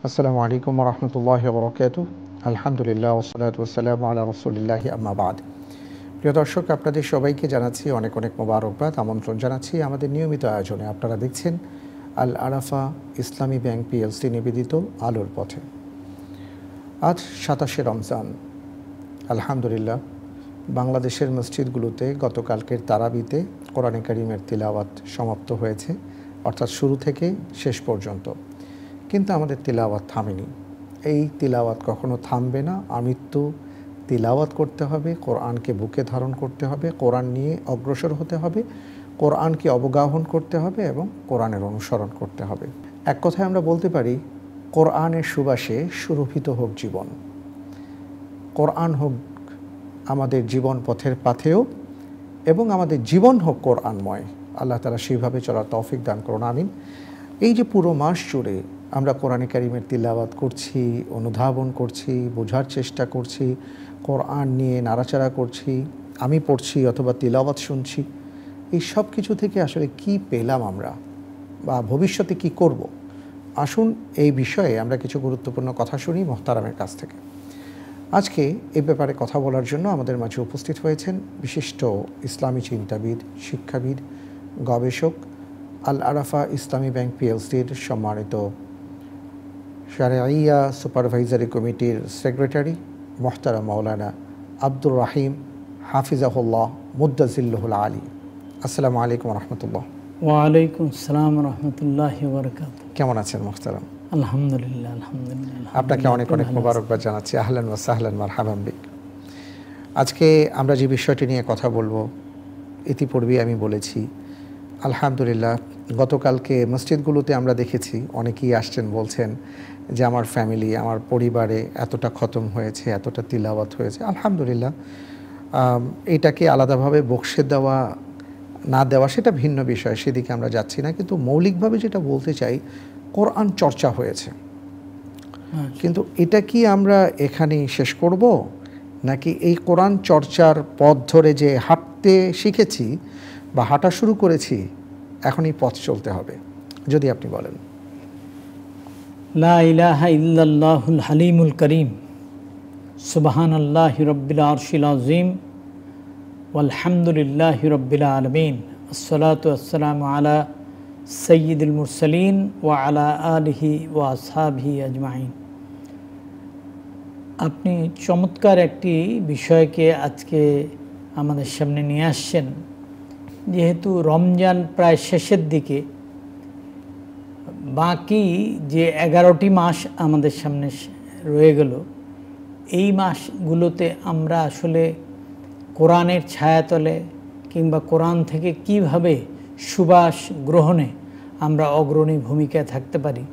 আসসালামু আলাইকুম ওয়া রাহমাতুল্লাহি ওয়া বারাকাতুহু। আলহামদুলিল্লাহ ওয়াসসালাতু ওয়াসসালামু আলা রাসূলিল্লাহি আম্মা বাদ। প্রিয় দর্শক, আপনাদের সবাইকে জানাচ্ছি অনেক অনেক মোবারকবাদ, আমন্ত্রণ জানাচ্ছি আমাদের নিয়মিত আয়োজনে। আপনারা দেখছেন আল আরাফা ইসলামী ব্যাংক পিএলসি নিবেদিত আলোর পথে। আজ ২৭শে রমজান। আলহামদুলিল্লাহ, বাংলাদেশের মসজিদগুলোতে গতকালকের তারাবিতে কোরআনে কারিমের তিলাওয়াত সমাপ্ত হয়েছে, অর্থাৎ শুরু থেকে শেষ পর্যন্ত। কিন্তু আমাদের তিলাওয়াত থামেনি। এই তিলাওয়াত কখনো থামবে না। আমৃত্যু তিলাওয়াত করতে হবে, কোরআনকে বুকে ধারণ করতে হবে, কোরআন নিয়ে অগ্রসর হতে হবে, কোরআনকে অবগাহন করতে হবে এবং কোরআনের অনুসরণ করতে হবে। এক কথায় আমরা বলতে পারি, কোরআনের সুবাসে সুরভিত হোক জীবন। কোরআন হোক আমাদের জীবন পথের পাথেয় এবং আমাদের জীবন হোক কোরআনময়। আল্লাহ তাআলা সেইভাবে চলার তৌফিক দান করুন, আমিন। এই যে পুরো মাস জুড়ে আমরা কোরআনে কারিমের তিলাওয়াত করছি, অনুধাবন করছি, বোঝার চেষ্টা করছি, কোরআন নিয়ে নাড়াচাড়া করছি, আমি পড়ছি অথবা তিলাওয়াত শুনছি, এই সব কিছু থেকে আসলে কি পেলাম আমরা বা ভবিষ্যতে কি করব? আসুন এই বিষয়ে আমরা কিছু গুরুত্বপূর্ণ কথা শুনি মোহতারামের কাছ থেকে। আজকে এ ব্যাপারে কথা বলার জন্য আমাদের মাঝে উপস্থিত হয়েছেন বিশিষ্ট ইসলামী চিন্তাবিদ, শিক্ষাবিদ, গবেষক, আল আরাফা ইসলামী ব্যাংক পিএলসির সম্মানিত শারঈয়া সুপারভাইজারি কমিটির সেক্রেটারি মোহতারাম মাওলানা আব্দুর রাহিম হাফিজাহুল্লাহ মুদ্দাজিল্লুহুল আলী। আসসালামু আলাইকুম রহমতুল্লাহ। ওয়ালাইকুম আসসালাম রহমতুল্লাহি ওয়া বারাকাতুহু। কেমন আছেন মোহতারাম? আলহামদুলিল্লাহ, আলহামদুলিল্লাহ। আপনাকে অনেক অনেক মোবারকবাদ জানাচ্ছি। আহলান ওয়া সাহলান মারহাবান বিক। আজকে আমরা যে বিষয়টি নিয়ে কথা বলবো, ইতিপূর্বেই আমি বলেছি, আলহামদুলিল্লাহ গতকালকে মসজিদগুলোতে আমরা দেখেছি অনেকেই আসছেন, বলছেন যে আমার ফ্যামিলি, আমার পরিবারে এতটা খতম হয়েছে, এতটা তিলাওয়াত হয়েছে। আলহামদুলিল্লাহ, এটাকে আলাদাভাবে বকশে দেওয়া না দেওয়া সেটা ভিন্ন বিষয়, সেদিকে আমরা যাচ্ছি না। কিন্তু মৌলিকভাবে যেটা বলতে চাই, কোরআন চর্চা হয়েছে, কিন্তু এটা কি আমরা এখানেই শেষ করব, নাকি এই কোরআন চর্চার পথ ধরে যে হাঁটতে শিখেছি বা হাঁটা শুরু করেছি, এখন এই পথ চলতে হবে? যদি আপনি বলেন। লা ইলাহা ইল্লাল্লাহুল হালিমুল করিম, সুবহানাল্লাহি রাব্বিল আরশিল আযীম, ওয়ালহামদুলিল্লাহি রাব্বিল আলামিন, আসসালাতু ওয়াসসালামু আলা সাইয়্যিদিল মুরসালিন ওয়া আলা আলিহি ওয়া আসহাবিহি আজমাইন। আপনি চমৎকার একটি বিষয়কে আজকে আমাদের সামনে নিয়ে আসছেন। যেহেতু রমজান প্রায় শেষের দিকে, বাকি যে 11টি মাস আমাদের সামনে রয়ে গেল, এই মাসগুলোতে আমরা আসলে কোরআনের ছায়াতলে কিংবা কোরআন থেকে কিভাবে সুবাস গ্রহণে আমরা অগ্রণী ভূমিকায় থাকতে পারি,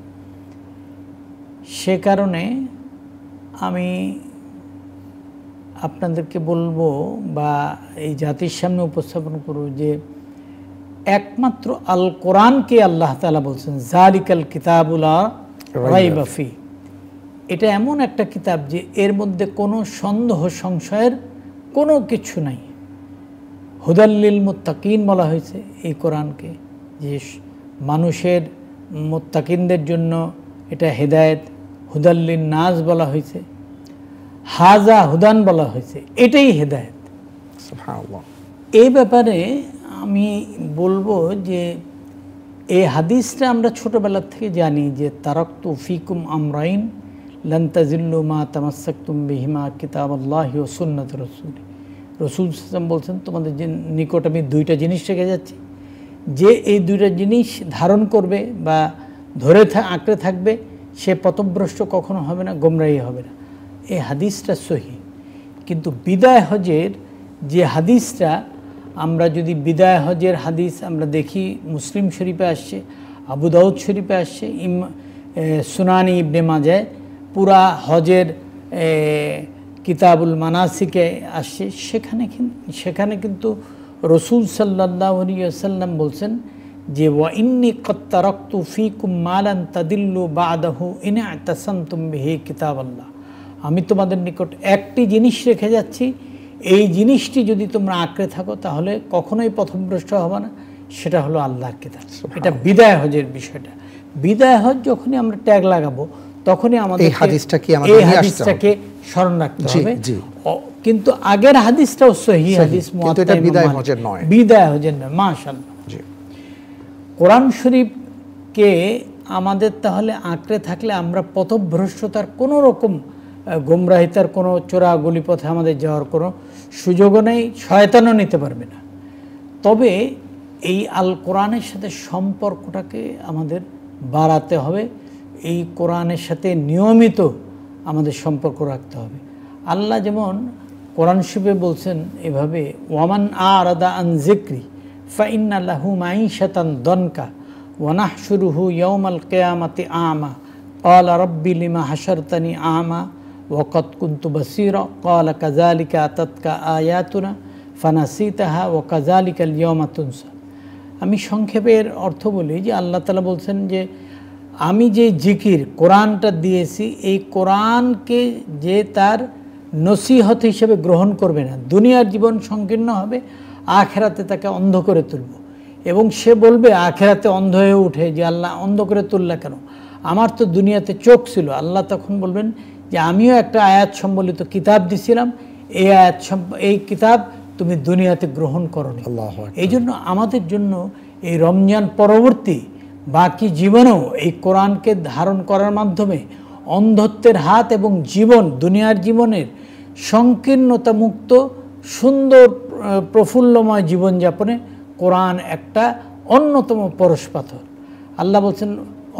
সে কারণে আমি আপনাদেরকে বলবো বা এই জাতির সামনে উপস্থাপন করব যে একমাত্র আল কোরআনকে আল্লাহ তাআলা বলছেন যালিকাল কিতাবুল লা রাইবা ফি। এটা এমন একটা কিতাব যে এর মধ্যে কোনো সন্দেহ সংশয়ের কোনো কিছু নাই। হুদাল্লিল মুত্তাকিন বলা হয়েছে এই কোরআনকে, যে মানুষের মুত্তাকিনদের জন্য এটা হেদায়েত। হুদাল্লিন নাস বলা হয়েছে, হাজা হুদান বলা হয়েছে, এটাই হেদায়েত। সুবহানাল্লাহ। এই ব্যাপারে আমি বলবো যে এই হাদিসটা আমরা ছোটোবেলার থেকে জানি যে তারাকতু ফিকুম আমরাইন লান তাজিল্লু মা তামাসসাকতুম বিহিমা কিতাবাল্লাহি ওয়া সুন্নাত রাসূলি। রাসূল সাল্লাল্লাহু আলাইহি ওয়াসাল্লাম বলছেন, তোমাদের নিকট আমি দুইটা জিনিস রেখে যাচ্ছি, যে এই দুইটা জিনিস ধারণ করবে বা ধরে আঁকড়ে থাকবে, সে পথভ্রষ্ট কখনো হবে না, গোমরাহী হবে না। এই হাদিসটা সহিহ। কিন্তু বিদায় হজের যে হাদিসটা, আমরা যদি বিদায় হজের হাদিস আমরা দেখি, মুসলিম শরীফে আসছে, আবু দাউদ শরীফে আসছে, সুনানি ইবনে মাজায় পুরা হজের কিতাবুল মানাসিকে আসছে। সেখানে কিন্তু রসুল সাল্লাল্লাহু আলাইহি ওয়াসাল্লাম বলছেন যে ওয়া ইন্নী ক্বাদ তারাকতু ফীকুম মা লান তাদিল্লু বা'দাহু ইন ইতাসামতুম বিহি কিতাবাল্লাহ। আমি তোমাদের নিকট একটি জিনিস রেখে যাচ্ছি, এই জিনিসটি যদি তোমরা আঁকড়ে থাকো তাহলে কখনোই পথভ্রষ্ট হবে না, সেটা হলো আল্লাহর কিতাব। এটা বিদায় হজের বিষয়টা। বিদায় হজ যখনই আমরা ট্যাগ লাগাবো, তখনই আমাদের এই হাদিসটা কি আমাদের এই নিয়ে আসতে হাদিসটাকে স্মরণ রাখতে জি, হবে। জি। কিন্তু আগের হাদিসটাও সহিহ হাদিস, কিন্তু এটা বিদায় হজের নয়। বিদায় হজের নয়। মাশাআল্লাহ। জি। কোরআন শরীফকে আমাদের তাহলে আঁকড়ে থাকলে আমরা পথভ্রষ্টতার কোনো রকম গোমরাহিতার কোনো চোরা গলিপথে আমাদের যাওয়ার কোনো সুযোগও নেই, শয়তানও নিতে পারবে না। তবে এই আল কোরআনের সাথে সম্পর্কটাকে আমাদের বাড়াতে হবে, এই কোরআনের সাথে নিয়মিত আমাদের সম্পর্ক রাখতে হবে। আল্লাহ যেমন কোরআন শরীফে বলছেন এভাবে, ওয়ামান আরাদা আন যিকরি ফাইন্না লাহু মাঈশাতান দনকা ওয়া নাহশুরুহু ইয়াওমাল কিয়ামাতি আমা ক্বালা রাব্বি লিমা হাশারতানি আমা ওয়া ক্বাদ কুনতু বাসীরা ক্বালা কাযালিকা আতাতকা আয়াতুনা ফানাসিতাহা ওয়া কাযালিকাল ইয়াওমা তুনসা। আমি সংক্ষেপের অর্থ বলি যে আল্লাহ তাআলা বলছেন যে আমি যে জিকির কোরআনটা দিয়েছি, এই কোরআনকে যে তার নসিহত হিসেবে গ্রহণ করবে না, দুনিয়ার জীবন সংকীর্ণ হবে, আখেরাতে তাকে অন্ধ করে তুলব। এবং সে বলবে আখেরাতে অন্ধ হয়ে উঠে যে আল্লাহ অন্ধ করে তুললা কেন, আমার তো দুনিয়াতে চোখ ছিল। আল্লাহ তখন বলবেন যে আমিও একটা আয়াত সম্বলিত কিতাব দিছিলাম, এই কিতাব তুমি দুনিয়াতে গ্রহণ করোনি। এই জন্য আমাদের জন্য এই রমজান পরবর্তী বাকি জীবনেও এই কোরআনকে ধারণ করার মাধ্যমে অন্ধত্বের হাত এবং জীবন, দুনিয়ার জীবনের সংকীর্ণতা মুক্ত সুন্দর প্রফুল্লময় জীবনযাপনে কোরআন একটা অন্যতম পরশপাথর। আল্লাহ বলছেন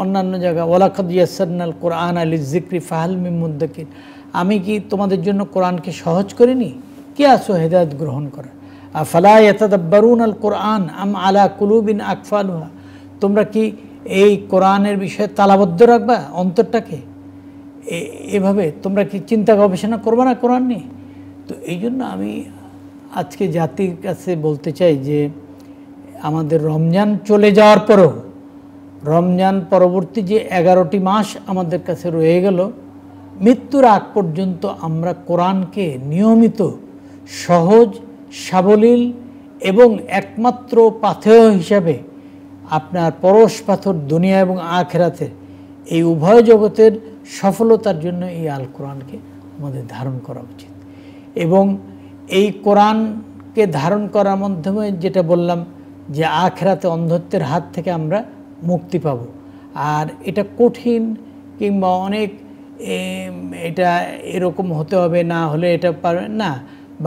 অন্যান্য জায়গায়, ওয়ালাকাদ ইয়াসসারনাল কোরআন লিযিকরি ফাহাল মিন মুদ্দাকির, আমি কি তোমাদের জন্য কোরআনকে সহজ করিনি? কে আছো হেদায়েত গ্রহণ করা? আফালা ইয়াতাদাব্বারুনাল কোরআন আম আলা কুলুবিন আকফালুহা, তোমরা কি এই কোরআনের বিষয়ে তালাবদ্ধ রাখবা অন্তরটাকে? এভাবে তোমরা কি চিন্তা গবেষণা করবে না কোরআন নিয়ে? তো এই জন্য আমি আজকে জাতির কাছে বলতে চাই যে আমাদের রমজান চলে যাওয়ার পরেও, রমজান পরবর্তী যে 11টি মাস আমাদের কাছে রয়ে গেল, মৃত্যুর আগ পর্যন্ত আমরা কোরআনকে নিয়মিত সহজ, সাবলীল এবং একমাত্র পাথেয় হিসাবে আপনার পরশ পাথর দুনিয়া এবং আখিরাতে এই উভয় জগতের সফলতার জন্য এই আল কোরআনকে আমাদের ধারণ করা উচিত। এবং এই কোরআনকে ধারণ করার মাধ্যমে যেটা বললাম যে আখিরাতে অন্ধত্বের হাত থেকে আমরা মুক্তি পাব। আর এটা কঠিন কিংবা অনেক এটা এরকম হতে হবে, না হলে এটা পারবে না।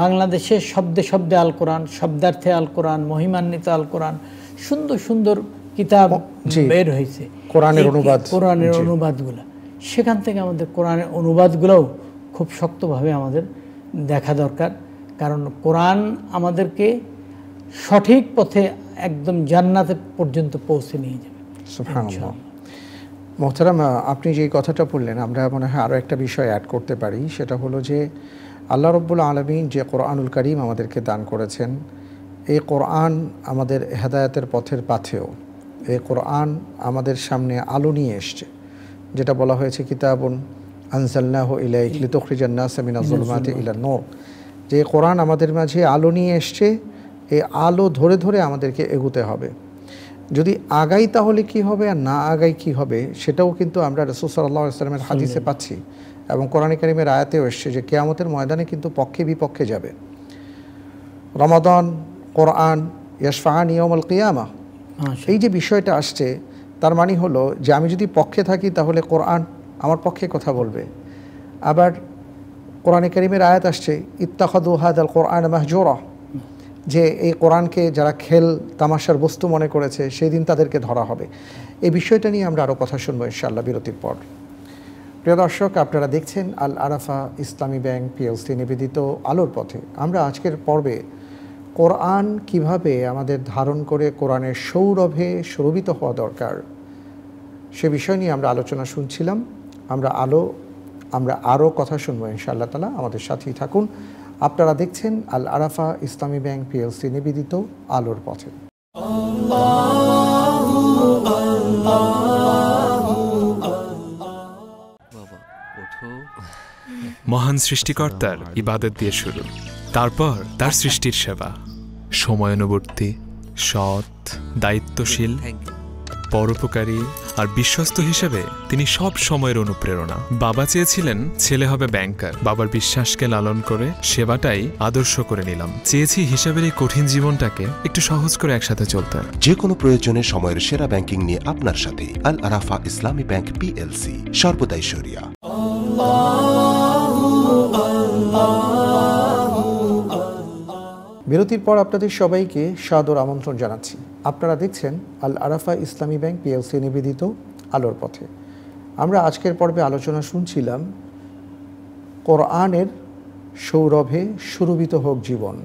বাংলাদেশে শব্দে শব্দে আল কোরআন, শব্দার্থে আল কোরআন, মহিমান্বিত আল কোরআন, সুন্দর সুন্দর কিতাব বের হয়েছে, কোরআনের অনুবাদ, কোরআনের অনুবাদগুলো। সেখান থেকে আমাদের কোরআনের অনুবাদগুলোও খুব শক্তভাবে আমাদের দেখা দরকার, কারণ কোরআন আমাদেরকে সঠিক পথে একদম জান্নাতে পর্যন্ত পৌঁছে নিয়ে যাবে। সুবহানাল্লাহ। মোহতারাম, আপনি যে কথাটা বললেন, আমরা মনে হয় আরও একটা বিষয় অ্যাড করতে পারি, সেটা হলো যে আল্লাহ রব্বুল আলামিন যে কোরআনুল কারীম আমাদেরকে দান করেছেন, এই কোরআন আমাদের হেদায়েতের পথের পাথেয়। এই কোরআন আমাদের সামনে আলো নিয়ে এসছে, যেটা বলা হয়েছে কিতাবুন আনজালনাহু ইলাইকা লিতুখরিজান নাসা মিনাজ যুলুমাতি ইলান নূর। যে কোরআন আমাদের মাঝে আলো নিয়ে এসছে, এই আলো ধরে ধরে আমাদেরকে এগোতে হবে। যদি আগাই তাহলে কি হবে, আর না আগাই কি হবে, সেটাও কিন্তু আমরা রাসূল সাল্লাল্লাহু আলাইহি ওয়াসাল্লামের হাদিসে পাচ্ছি, এবং কোরআনে কারীমের আয়াতেও এসছে যে কিয়ামতের ময়দানে কিন্তু পক্ষে বিপক্ষে যাবে। রমাদান, কোরআন ইয়াশফাআন ইয়াউমাল কিয়ামা, এই যে বিষয়টা আসছে, তার মানে হলো যে আমি যদি পক্ষে থাকি তাহলে কোরআন আমার পক্ষে কথা বলবে। আবার কোরআনে কারীমের আয়াত আসছে ইত্তাখাযু হাযাল কোরআন মাহজুরা, যে এই কোরআনকে যারা খেল তামাশার বস্তু মনে করেছে সেই দিন তাদেরকে ধরা হবে। এই বিষয়টা নিয়ে আমরা আরও কথা শুনবো ইনশাআল্লাহ বিরতির পর। প্রিয় দর্শক, আপনারা দেখছেন আল আরাফা ইসলামী ব্যাংক পিএলসি নিবেদিত আলোর পথে। আমরা আজকের পর্বে কোরআন কিভাবে আমাদের ধারণ করে কোরআনের সৌরভে সুরভিত হওয়া দরকার সে বিষয় নিয়ে আমরা আলোচনা শুনছিলাম। আমরা আরও কথা শুনবো ইনশাআল্লাহ তাআলা, আমাদের সাথেই থাকুন। আপনারা দেখছেন আল আরাফা ইসলামী ব্যাংক পিএলসি নিবেদিত আলোর পথে। মহান সৃষ্টিকর্তার ইবাদত দিয়ে শুরু, তারপর তার সৃষ্টির সেবা, সময়ানুবর্তী, সৎ, দায়িত্বশীল পরোপকারী আর বিশ্বস্ত হিসেবে তিনি সব সময়ের অনুপ্রেরণা। বাবা চেয়েছিলেন ছেলে হবে ব্যাংকার। বাবার বিশ্বাসকে লালন করে সেবাটাই আদর্শ করে নিলাম। চেয়েছি হিসাবের এই কঠিন জীবনটাকে একটু সহজ করে একসাথে চলতে। যে কোনো প্রয়োজনে সময়ের সেরা ব্যাংকিং নিয়ে আপনার সাথে আল আরাফা ইসলামী ব্যাংক পিএলসি, সর্বদাই শরিয়া। বিরতির পর আপনাদের সবাইকে সাদর আমন্ত্রণ জানাচ্ছি। আপনারা দেখছেন আল আরাফা ইসলামী ব্যাংক পিএলসি নিবেদিত আলোর পথে। আমরা আজকের পর্বে আলোচনা শুনছিলাম কোরআনের সৌরভে সুরভিত হোক জীবন।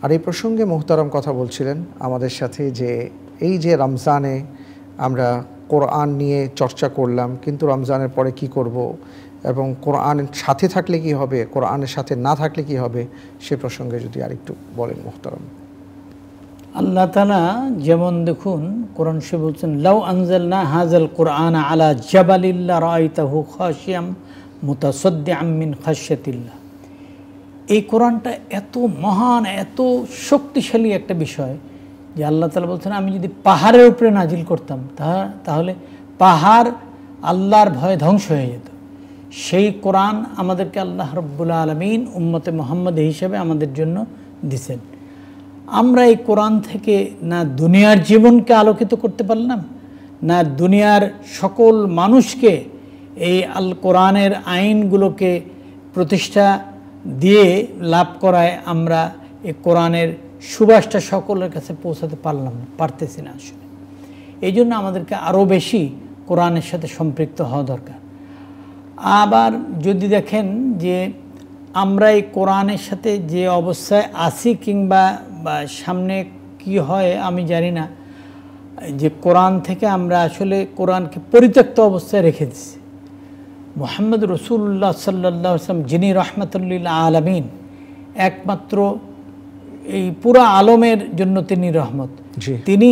আর এই প্রসঙ্গে মোহতারাম কথা বলছিলেন আমাদের সাথে যে এই যে রমজানে আমরা কোরআন নিয়ে চর্চা করলাম, কিন্তু রমজানের পরে কি করব এবং কোরআনের সাথে থাকলে কি হবে, কোরআনের সাথে না থাকলে কি হবে, সে প্রসঙ্গে যদি আরেকটু বলেন মোহতারাম। আল্লাহ তাআলা যেমন দেখুন কোরআন শরীফে বলছেন, লাউ আনজালনা হাযাল কোরআন আলা জাবালিন লারাআইতাহু খাশিয়াম মুতাসাদ্দিআম মিন খাশিয়াতিল্লাহ। এই কোরআনটা এত মহান, এত শক্তিশালী একটা বিষয় যে আল্লাহ তাআলা বলছেন, আমি যদি পাহাড়ের উপরে নাজিল করতাম তাহলে পাহাড় আল্লাহর ভয়ে ধ্বংস হয়ে যেত। সেই কোরআন আমাদেরকে আল্লাহ রাব্বুল আলামিন উম্মতে মুহাম্মদ হিসেবে আমাদের জন্য দিয়েছেন। আমরা এই কোরআন থেকে না দুনিয়ার জীবনকে আলোকিত করতে পারলাম, না দুনিয়ার সকল মানুষকে এই আল কোরআনের আইনগুলোকে প্রতিষ্ঠা দিয়ে লাভ করায় আমরা এই কোরআনের সুবাসটা সকলের কাছে পৌঁছাতে পারতেছি না আসলে। এই জন্য আমাদেরকে আরও বেশি কোরআনের সাথে সম্পৃক্ত হওয়া দরকার। আবার যদি দেখেন যে আমরা এই কোরআনের সাথে যে অবস্থায় আছি কিংবা সামনে কি হয় আমি জানি না, যে কোরআন থেকে আমরা আসলে কোরআনকে পরিত্যক্ত অবস্থায় রেখে দিচ্ছি। মুহাম্মদ রাসূলুল্লাহ সাল্লাল্লাহু আলাইহি ওয়াসাল্লাম, যিনি রাহমাতুল আলামিন, একমাত্র এই পুরো আলমের জন্য তিনি রহমত, তিনি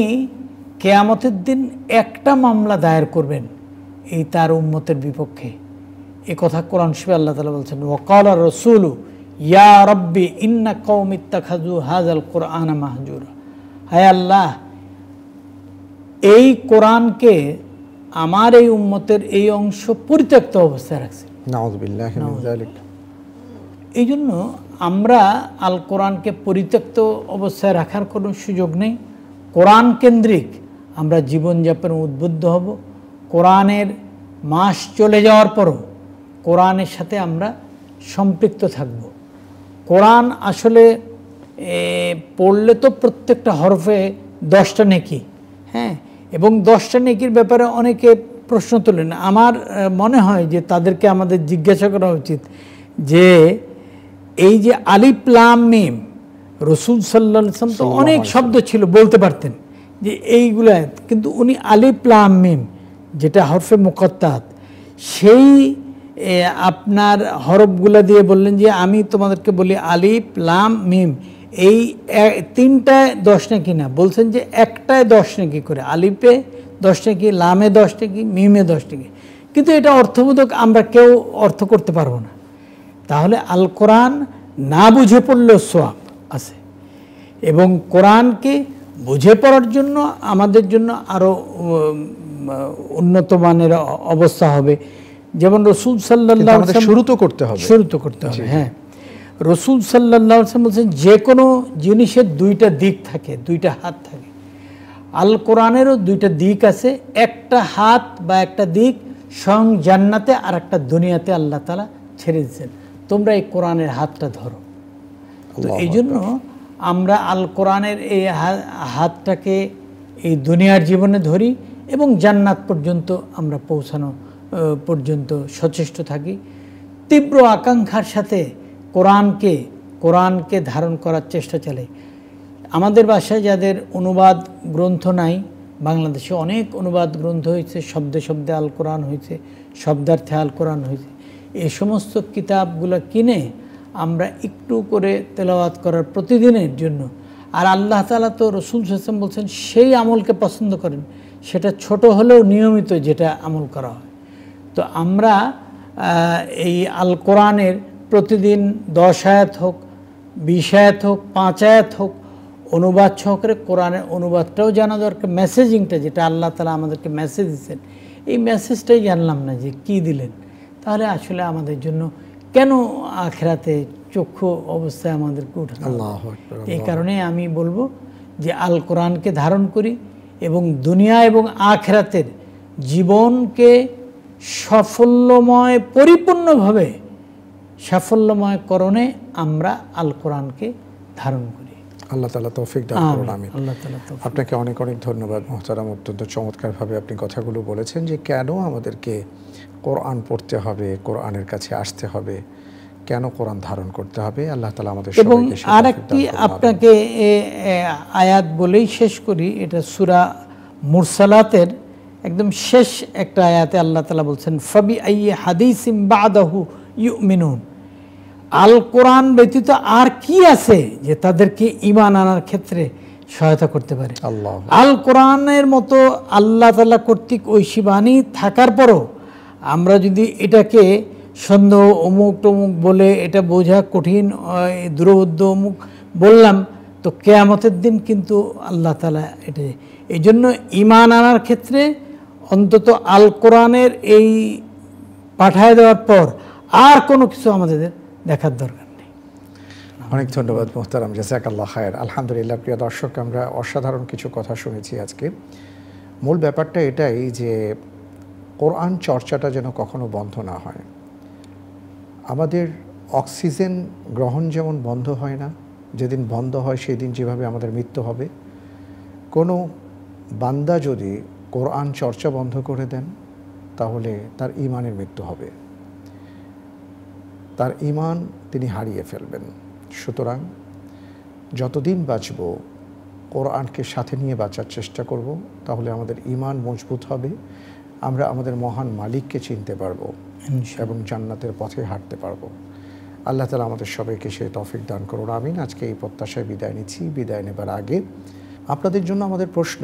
কিয়ামতের দিন একটা মামলা দায়ের করবেন এই তার উম্মতের বিপক্ষে। এই কথা কোরআন শরীফে আল্লাহ তাআলা বলছেন, ওয়াকালা রাসূলু ইয়া রাব্বি ইন্না কওমি ইত্তাখাযু হাযাল কুরআনা মাহজুরা। হায় আল্লাহ, এই কোরআনকে আমার এই উম্মতের এই অংশ পরিত্যক্ত অবস্থায় রাখছে। নাউযুবিল্লাহি মিন যালিক। এই জন্য আমরা আল কোরআনকে পরিত্যক্ত অবস্থায় রাখার কোনো সুযোগ নেই। কোরআন কেন্দ্রিক আমরা জীবনযাপনে উদ্বুদ্ধ হব। কোরআনের মাস চলে যাওয়ার পরও কোরআনের সাথে আমরা সম্পৃক্ত থাকব। কোরআন আসলে পড়লে তো প্রত্যেকটা হরফে 10টা নেকি, হ্যাঁ, এবং 10টা নেকির ব্যাপারে অনেকে প্রশ্ন তোলেন। আমার মনে হয় যে তাদেরকে আমাদের জিজ্ঞাসা করা উচিত যে এই যে আলিফ লাম মিম, রাসূল সাল্লাল্লাহু আলাইহি ওয়াসাল্লাম তো অনেক শব্দ ছিল, বলতে পারতেন যে এইগুলো, কিন্তু উনি আলিফ লাম মিম যেটা হরফে মুকাত্তাত, সেই আপনার হরফগুলা দিয়ে বললেন যে আমি তোমাদেরকে বলি আলিফ লাম মিম, এই 3টায় 10 নাকি না, বলছেন যে একটায় 10 নাকি করে, আলিফে 10 নাকি, লামে 10 নাকি, মিমে 10 নাকি। কিন্তু এটা অর্থবোধক আমরা কেউ অর্থ করতে পারবো না। তাহলে আল কোরআন না বুঝে পড়লেও সওয়াব আছে, এবং কোরআনকে বুঝে পড়ার জন্য আমাদের জন্য আরও উন্নত মানের অবস্থা হবে। যেমন রাসূল সাল্লাল্লাহু আলাইহি ওয়াসাল্লাম, শুরু তো করতে হবে, হ্যাঁ। রাসূল সাল্লাল্লাহু আলাইহি ওয়াসাল্লাম বলছেন, যে কোনো জিনিসের 2টা দিক থাকে, 2টা হাত থাকে। আল কোরআনেরও 2টা দিক আছে। একটা হাত বা একটা দিক স্বয়ং জান্নাতে, আর একটা দুনিয়াতে আল্লাহ তাআলা ছেড়ে দিয়েছেন, তোমরা এই কোরআনের হাতটা ধরো। তো এই জন্য আমরা আল কোরআনের এই হাতটাকে এই দুনিয়ার জীবনে ধরি এবং জান্নাত পর্যন্ত আমরা পৌঁছানো পর্যন্ত সচেষ্ট থাকি। তীব্র আকাঙ্ক্ষার সাথে কোরআনকে ধারণ করার চেষ্টা চালাই। আমাদের বাসায় যাদের অনুবাদ গ্রন্থ নাই, বাংলাদেশে অনেক অনুবাদ গ্রন্থ হয়েছে, শব্দে শব্দে আল কোরআন হয়েছে, শব্দার্থে আল কোরআন হয়েছে। এই সমস্ত কিতাবগুলো কিনে আমরা একটু করে তেলাওয়াত করার প্রতিদিনের জন্য। আর আল্লাহ তাআলা তো রাসূল সাল্লাল্লাহু আলাইহি ওয়াসাল্লাম বলছেন সেই আমলকে পছন্দ করেন, সেটা ছোট হলেও নিয়মিত যেটা আমল করা হয়। তো আমরা এই আল কোরআনের প্রতিদিন 10 আয়াত হোক, 20 আয়াত হোক, 5 আয়াত হোক, অনুবাদ সহকারে কোরআনের অনুবাদটাও জানা দরকার, মেসেজিংটা যেটা আল্লাহ তাআলা আমাদেরকে মেসেজ দিচ্ছেন, এই মেসেজটাই জানলাম না যে কি দিলেন, তাহলে আসলে আমাদের জন্য কেন আখিরাতে চক্ষু অবস্থায় আমাদেরকে উঠাতে হবে? আল্লাহু আকবার। এই কারণে আমি বলবো যে আল কোরআনকে ধারণ করি এবং দুনিয়া এবং আখিরাতের জীবনকে সাফল্যময়, পরিপূর্ণভাবে সাফল্যময় করণে আমরা আল কোরআনকে ধারণ করি। আল্লাহ তাআলা তৌফিক দান করুন। আমিন। আল্লাহ তাআলা তৌফিক। আপনাকে অনেক অনেক ধন্যবাদ মোহতারাম। অত্যন্ত চমৎকারভাবে আপনি কথাগুলো বলেছেন যে কেন আমাদেরকে কোরআন পড়তে হবে, কোরআনের কাছে আসতে হবে, কেন কোরআন ধারণ করতে হবে। আল্লাহ তাআলা আমাদের এবং সবাইকে সেই আর তৌফিক একটি দান করুন। আপনাকে আয়াত বলেই শেষ করি। এটা সূরা মুরসালাতের একদম শেষ একটা আয়াতে আল্লাহ তাআলা বলছেন, ফাবি আইয়ি হাদিসিম বাদাহু ইউমিনুন। আল কোরআন ব্যতীত আর কি আছে যে তাদেরকে ঈমান আনার ক্ষেত্রে সহায়তা করতে পারে? আল্লাহ। আল কোরআনের মতো আল্লাহ তাআলা কর্তৃক ঐশী বাণী থাকার পরও আমরা যদি এটাকে সন্দেহ অমুক টমুক বলে এটা বোঝা কঠিন, দূরবদ্ধ অমুক বললাম, তো কিয়ামতের দিন কিন্তু আল্লাহ তাআলা এটা, এই জন্য ঈমান আনার ক্ষেত্রে অন্তত আল কোরআনের এই পাঠায় দেওয়ার পর আর কোনো কিছু আমাদের দেখার দরকার নেই। অনেক ধন্যবাদ মোহতারাম, জাযাকাল্লাহ খায়ের। আলহামদুলিল্লাহ। প্রিয় দর্শক, আমরা অসাধারণ কিছু কথা শুনেছি আজকে। মূল ব্যাপারটা এটাই যে কোরআন চর্চাটা যেন কখনো বন্ধ না হয়। আমাদের অক্সিজেন গ্রহণ যেমন বন্ধ হয় না, যেদিন বন্ধ হয় সেই দিন যেভাবে আমাদের মৃত্যু হবে, কোনো বান্দা যদি কোরআন চর্চা বন্ধ করে দেন তাহলে তার ঈমানের মৃত্যু হবে, তার ঈমান তিনি হারিয়ে ফেলবেন। সুতরাং যতদিন বাঁচব কোরআনকে সাথে নিয়ে বাঁচার চেষ্টা করব, তাহলে আমাদের ঈমান মজবুত হবে, আমরা আমাদের মহান মালিককে চিনতে পারবো এবং জান্নাতের পথে হাঁটতে পারবো। আল্লাহ তাআলা আমাদের সবাইকে সেই তৌফিক দান করুন। আমিন। আজকে এই প্রত্যাশায় বিদায় নিচ্ছি। বিদায় নেবার আগে আপনাদের জন্য আমাদের প্রশ্ন,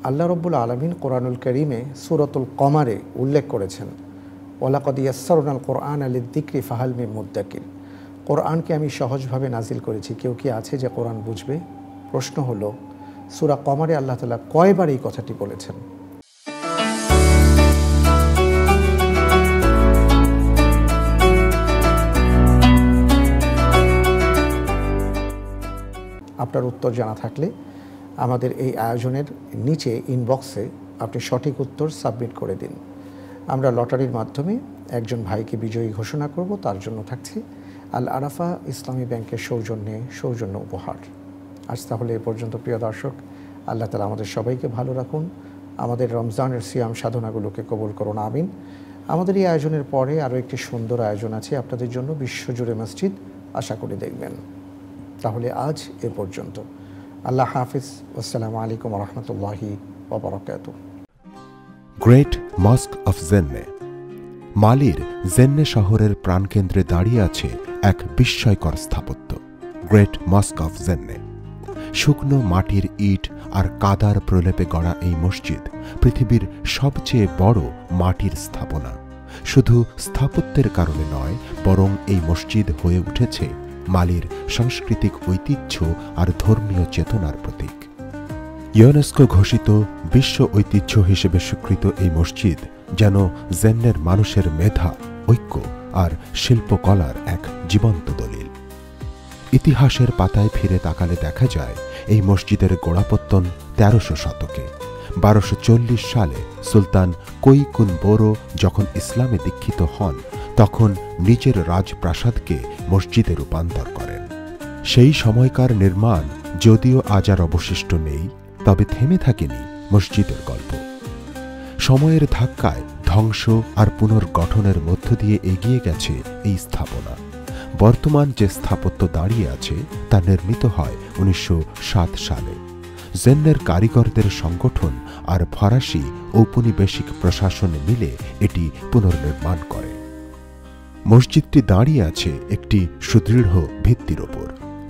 আল্লাহ রাব্বুল আলামিন কোরআনুল কারীমে সূরাতুল কমারে উল্লেখ করেছেন, ওয়ালাকাদ ইয়াসসারনাল কোরআনা লিযিকরি ফাহাল মিন মুদ্দাকির। কোরআনকে আমি সহজভাবে নাজিল করেছি, কেউ কি আছে যে কোরআন বুঝবে? প্রশ্ন হলো, সূরা কমারে আল্লাহ তাআলা কয়বার এই কথাটি বলেছেন? আপনার উত্তর জানা থাকলে আমাদের এই আয়োজনের নিচে ইনবক্সে আপনি সঠিক উত্তর সাবমিট করে দিন। আমরা লটারির মাধ্যমে একজন ভাইকে বিজয়ী ঘোষণা করব। তার জন্য থাকছে আল আরাফা ইসলামী ব্যাংকের সৌজন্য উপহার। আজ তাহলে এ পর্যন্ত। প্রিয় দর্শক, আল্লাহ তাআলা আমাদের সবাইকে ভালো রাখুন, আমাদের রমজানের সিয়াম সাধনাগুলোকে কবুল করুন। আমিন। আমাদের এই আয়োজনের পরে আরও একটি সুন্দর আয়োজন আছে আপনাদের জন্য, বিশ্বজুড়ে মসজিদ, আশা করি দেখবেন। তাহলে আজ এ পর্যন্ত। আল্লাহ হাফিজ। আসসালামু আলাইকুম ওয়া রাহমাতুল্লাহি ওয়া বারাকাতুহু। Great mosque of Djenne. মালির জেন্নে শহরের প্রাণকেন্দ্রে দাঁড়িয়ে আছে এক বিস্ময়কর স্থাপত্য, গ্রেট মস্ক অফ জেন্নে। শুকনো মাটির ইট আর কাদার প্রলেপে গড়া এই মসজিদ পৃথিবীর সবচেয়ে বড় মাটির স্থাপনা। শুধু স্থাপত্যের কারণে নয়, বরং এই মসজিদ হয়ে উঠেছে মালির সাংস্কৃতিক ঐতিহ্য আর ধর্মীয় চেতনার প্রতীক। ইউনেস্কো ঘোষিত বিশ্ব ঐতিহ্য হিসেবে স্বীকৃত এই মসজিদ যেন জেন্নের মানুষের মেধা, ঐক্য আর শিল্পকলার এক জীবন্ত দলিল। ইতিহাসের পাতায় ফিরে তাকালে দেখা যায় এই মসজিদের গোড়াপত্তন ১৩০০ শতকে। ১২৪০ সালে সুলতান কৈকুন বোরো যখন ইসলামে দীক্ষিত হন, তখন নিজের রাজপ্রাসাদকে মসজিদে রূপান্তর করেন। সেই সময়কার নির্মাণ যদিও আজ আর অবশিষ্ট নেই, তবে থেমে থাকেনি মসজিদের গল্প। সময়ের ধাক্কায় ধ্বংস আর পুনর্গঠনের মধ্য দিয়ে এগিয়ে গেছে এই স্থাপনা। বর্তমান যে স্থাপত্য দাঁড়িয়ে আছে তা নির্মিত হয় ১৯০৭ সালে। জেন্নের কারিগরদের সংগঠন আর ফরাসি ঔপনিবেশিক প্রশাসন মিলে এটি পুনর্নির্মাণ করে। মসজিদটি দাঁড়িয়ে আছে একটি সুদৃঢ় ভিত্তির ওপর,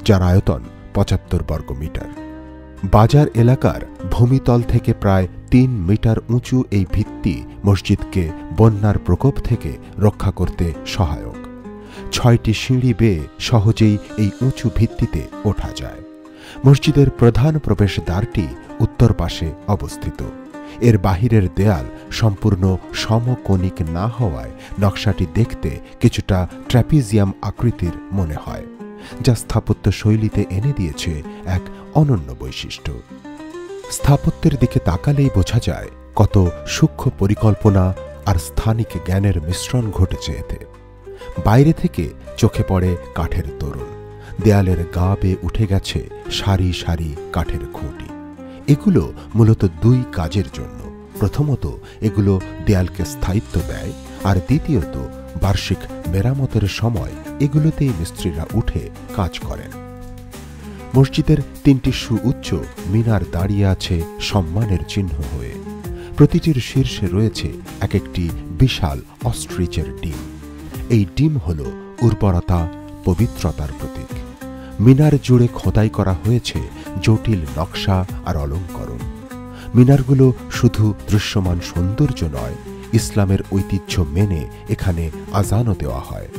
যার আয়তন ৭৫ বর্গমিটার। বাজার এলাকার ভূমিতল থেকে প্রায় ৩ মিটার উঁচু এই ভিত্তি মসজিদকে বন্যার প্রকোপ থেকে রক্ষা করতে সহায়ক। ৬টি সিঁড়ি বেয়ে সহজেই এই উঁচু ভিত্তিতে ওঠা যায়। মসজিদের প্রধান প্রবেশদ্বারটি উত্তর পাশে অবস্থিত। এর বাহিরের দেয়াল সম্পূর্ণ সমকোণিক না হওয়ায় নকশাটি দেখতে কিছুটা ট্র্যাপিজিয়াম আকৃতির মনে হয়, যা স্থাপত্য শৈলীতে এনে দিয়েছে এক অনন্য বৈশিষ্ট্য। স্থাপত্যের দিকে তাকালেই বোঝা যায় কত সূক্ষ্ম পরিকল্পনা আর স্থানিক জ্ঞানের মিশ্রণ ঘটেছে এতে। বাইরে থেকে চোখে পড়ে কাঠের তোরণ, দেয়ালের গা বেয়ে উঠে গেছে সারি সারি কাঠের খুঁটি। এগুলো মূলত দুই কাজের জন্য। প্রথমত, এগুলো দেয়ালকে স্থায়িত্ব দেয়, আর দ্বিতীয়ত, বার্ষিক মেরামতের সময় এগুলোতেই মিস্ত্রিরা উঠে কাজ করেন। মসজিদের 3টি সুউচ্চ মিনার দাঁড়িয়ে আছে সম্মানের চিহ্ন হয়ে। প্রতিটির শীর্ষে রয়েছে এক একটি বিশাল অস্ট্রিচের ডিম। এই ডিম হল উর্বরতা, পবিত্রতার প্রতীক। মিনার জুড়ে খোদাই করা হয়েছে জটিল নকশা আর অলঙ্করণ। মিনারগুলো শুধু দৃশ্যমান সৌন্দর্য নয়, ইসলামের ঐতিহ্য মেনে এখানে আজানও দেওয়া হয়।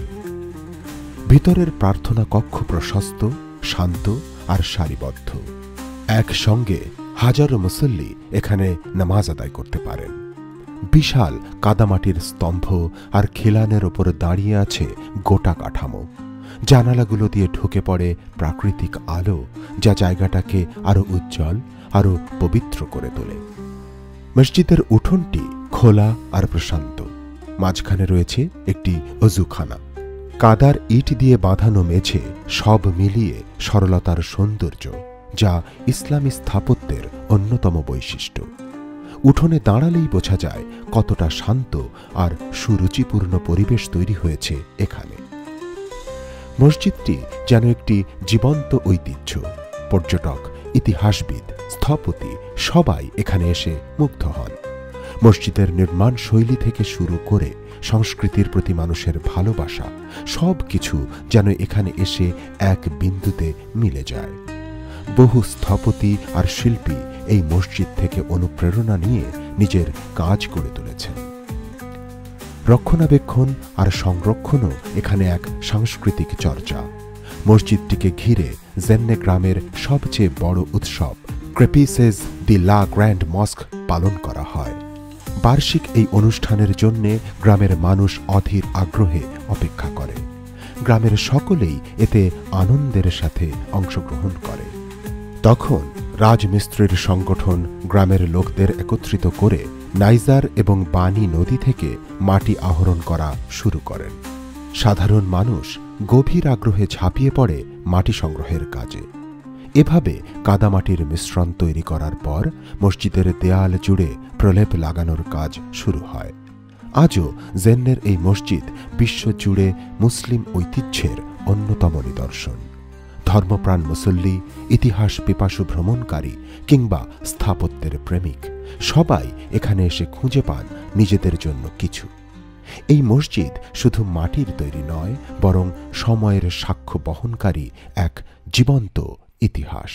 ভিতরের প্রার্থনা কক্ষ প্রশস্ত, শান্ত আর সারিবদ্ধ। একসঙ্গে হাজারো মুসল্লি এখানে নামাজ আদায় করতে পারেন। বিশাল কাদামাটির স্তম্ভ আর খিলানের ওপর দাঁড়িয়ে আছে গোটা কাঠামো। জানালাগুলো দিয়ে ঢুকে পড়ে প্রাকৃতিক আলো, যা জায়গাটাকে আরো উজ্জ্বল, আরো পবিত্র করে তোলে। মসজিদের উঠোনটি খোলা আর প্রশান্ত। মাঝখানে রয়েছে একটি অজুখানা। কাদার ইট দিয়ে বাঁধানো মেঝে, সব মিলিয়ে সরলতার সৌন্দর্য, যা ইসলামী স্থাপত্যের অন্যতম বৈশিষ্ট্য। উঠোনে দাঁড়ালেই বোঝা যায় কতটা শান্ত আর সুরুচিপূর্ণ পরিবেশ তৈরি হয়েছে এখানে। মসজিদটি যেন একটি জীবন্ত ঐতিহ্য। পর্যটক, ইতিহাসবিদ, স্থপতি সবাই এখানে এসে মুগ্ধ হন। মসজিদের নির্মাণ শৈলী থেকে শুরু করে সংস্কৃতির প্রতি মানুষের ভালোবাসা, সব কিছু যেন এখানে এসে এক বিন্দুতে মিলে যায়। বহু স্থপতি আর শিল্পী এই মসজিদ থেকে অনুপ্রেরণা নিয়ে নিজের কাজ করে তুলেছেন। রক্ষণাবেক্ষণ আর সংরক্ষণও এখানে এক সাংস্কৃতিক চর্চা। মসজিদটিকে ঘিরে জেন্নে গ্রামের সবচেয়ে বড় উৎসব ক্রেপিসেস দি লা গ্র্যান্ড মস্ক পালন করা হয়। বার্ষিক এই অনুষ্ঠানের জন্য গ্রামের মানুষ অধীর আগ্রহে অপেক্ষা করে। গ্রামের সকলেই এতে আনন্দের সাথে অংশগ্রহণ করে। তখন রাজমিস্ত্রির সংগঠন গ্রামের লোকদের একত্রিত করে নাইজার এবং বানি নদী থেকে মাটি আহরণ করা শুরু করেন। সাধারণ মানুষ গভীর আগ্রহে ঝাঁপিয়ে পড়ে মাটি সংগ্রহের কাজে। এভাবে কাদামাটির মিশ্রণ তৈরি করার পর মসজিদের দেয়াল জুড়ে প্রলেপ লাগানোর কাজ শুরু হয়। আজও জেন্নের এই মসজিদ বিশ্বজুড়ে মুসলিম ঐতিহ্যের অন্যতম নিদর্শন। ধর্মপ্রাণ মুসল্লি, ইতিহাস পিপাসু ভ্রমণকারী কিংবা স্থাপত্যের প্রেমিক সবাই এখানে এসে খুঁজে পান নিজেদের জন্য কিছু। এই মসজিদ শুধু মাটির তৈরি নয়, বরং সময়ের সাক্ষ্য বহনকারী এক জীবন্ত ইতিহাস।